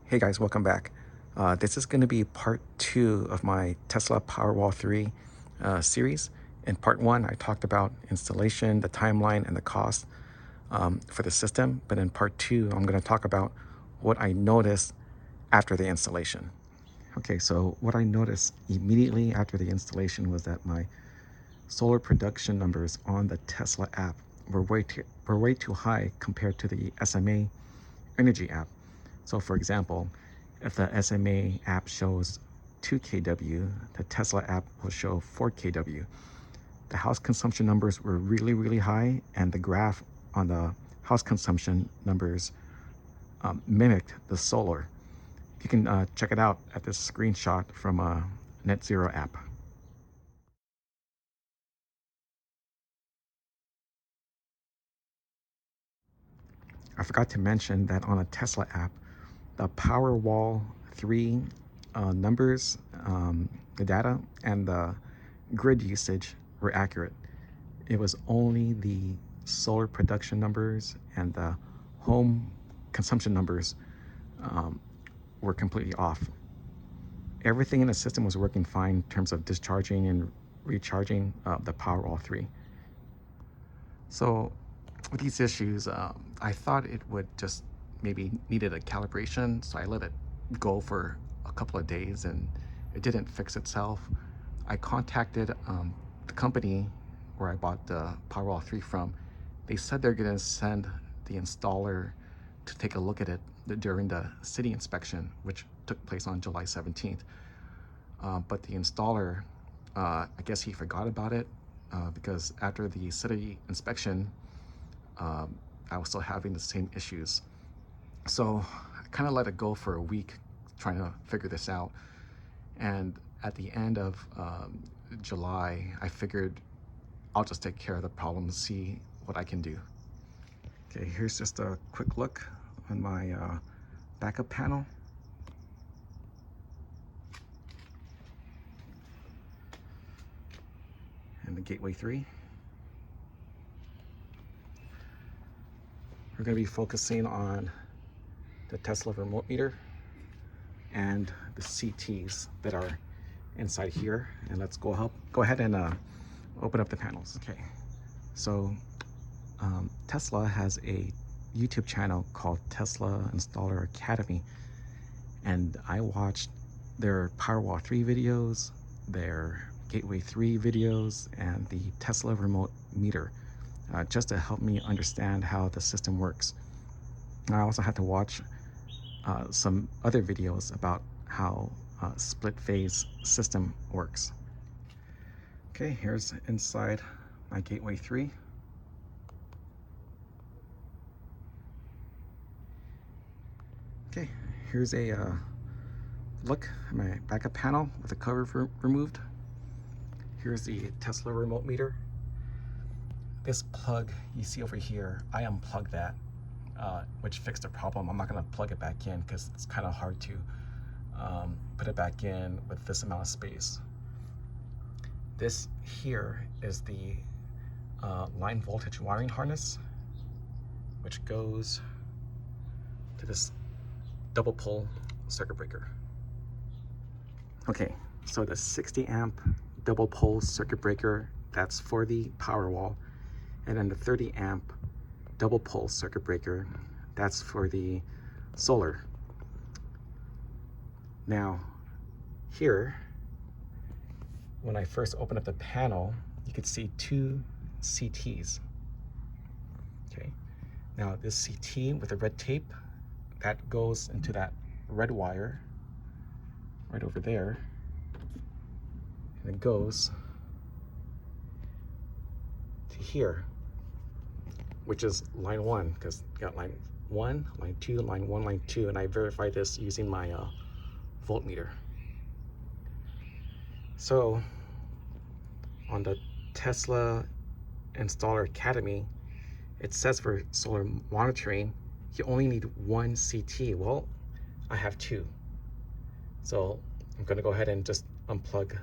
Hey guys, welcome back. This is going to be part 2 of my Tesla Powerwall 3 series. In part 1, I talked about installation, the timeline, and the cost for the system. But in part 2, I'm going to talk about what I noticed after the installation. Okay, so what I noticed immediately after the installation was that my solar production numbers on the Tesla app were way too high compared to the SMA Energy app. So for example, if the SMA app shows 2 kW, the Tesla app will show 4 kW. The house consumption numbers were really high, and the graph on the house consumption numbers mimicked the solar. You can check it out at this screenshot from a Net Zero app. I forgot to mention that on a Tesla app, the Powerwall 3 numbers, the data, and the grid usage were accurate. It was only the solar production numbers and the home consumption numbers were completely off. Everything in the system was working fine in terms of discharging and recharging the Powerwall 3. So with these issues, I thought it would just maybe needed a calibration, so I let it go for a couple of days and it didn't fix itself. I contacted the company where I bought the Powerwall 3 from. They said they're going to send the installer to take a look at it during the city inspection, which took place on July 17th. But the installer, I guess he forgot about it because after the city inspection, I was still having the same issues. So I kind of let it go for a week trying to figure this out. And at the end of July, I figured I'll just take care of the problem and see what I can do. Okay, here's just a quick look on my backup panel. And the Gateway 3. We're going to be focusing on the Tesla remote meter and the CTs that are inside here. And let's go ahead and open up the panels. Okay, so Tesla has a YouTube channel called Tesla Installer Academy, and I watched their Powerwall 3 videos, their Gateway 3 videos, and the Tesla remote meter just to help me understand how the system works. I also had to watch some other videos about how split phase system works. Okay, here's inside my Gateway 3. Okay, here's a look at my backup panel with the cover removed. Here's the Tesla remote meter. This plug you see over here, I unplugged that, which fixed the problem. I'm not going to plug it back in because it's kind of hard to put it back in with this amount of space. This here is the line voltage wiring harness, which goes to this double pole circuit breaker. Okay, so the 60 amp double pole circuit breaker, that's for the Powerwall, and then the 30 amp double pole circuit breaker, that's for the solar. Now here, when I first opened up the panel, you could see 2 CTs. Okay, now this CT with the red tape, that goes into that red wire right over there, and it goes to here, which is line 1, because you got line 1, line 2, line 1, line 2, and I verified this using my voltmeter. So on the Tesla Installer Academy, it says for solar monitoring, you only need 1 CT. Well, I have 2. So I'm going to go ahead and just unplug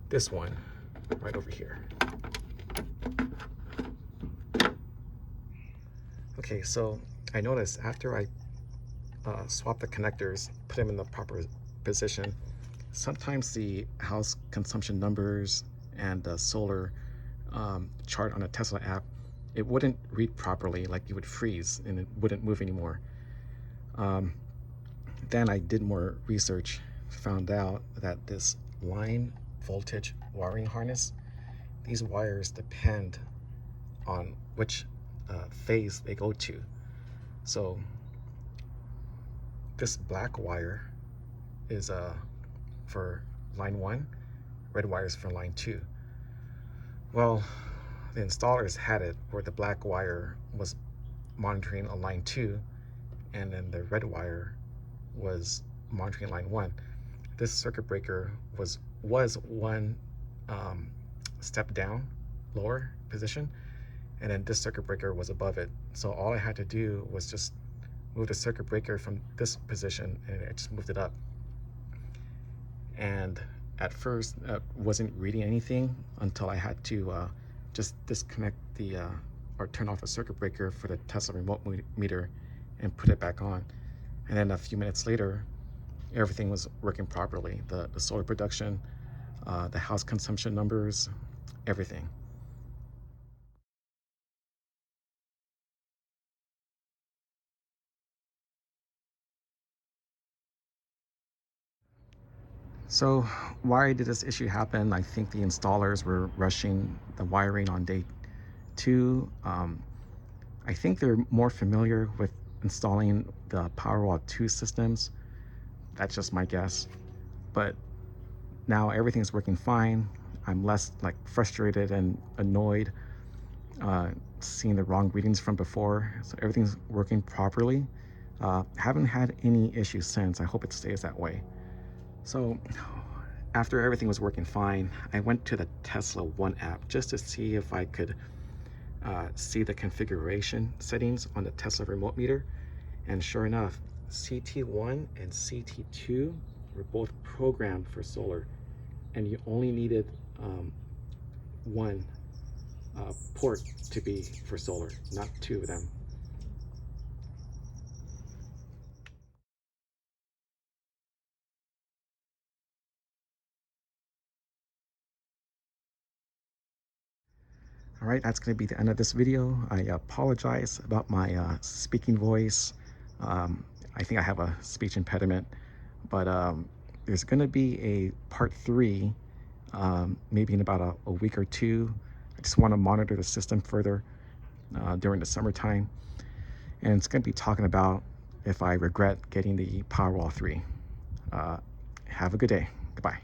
this one right over here. Okay, so I noticed after I swap the connectors, put them in the proper position. Sometimes the house consumption numbers and the solar chart on a Tesla app, it wouldn't read properly, like it would freeze and it wouldn't move anymore. Then I did more research, found out that this line voltage wiring harness, these wires depend on which phase they go to. So this black wire is for line 1, red wire is for line 2. Well, the installers had it where the black wire was monitoring on line 2 and then the red wire was monitoring line 1. This circuit breaker was one step down, lower position, and then this circuit breaker was above it. So all I had to do was just move the circuit breaker from this position, and I just moved it up. And at first, wasn't reading anything until I had to just disconnect the or turn off the circuit breaker for the Tesla remote meter and put it back on. And then a few minutes later, everything was working properly. The solar production, the house consumption numbers, everything. So why did this issue happen? I think the installers were rushing the wiring on day 2. I think they're more familiar with installing the Powerwall 2 systems. That's just my guess. But now everything's working fine. I'm less like frustrated and annoyed seeing the wrong readings from before. So everything's working properly. Haven't had any issues since. I hope it stays that way. So after everything was working fine, I went to the Tesla One app just to see if I could see the configuration settings on the Tesla remote meter. And sure enough, CT1 and CT2 were both programmed for solar, and you only needed one port to be for solar, not 2 of them. All right, that's going to be the end of this video. I apologize about my speaking voice. I think I have a speech impediment, but there's going to be a part 3, maybe in about a week or 2. I just want to monitor the system further during the summertime. And it's going to be talking about if I regret getting the Powerwall 3. Have a good day. Goodbye.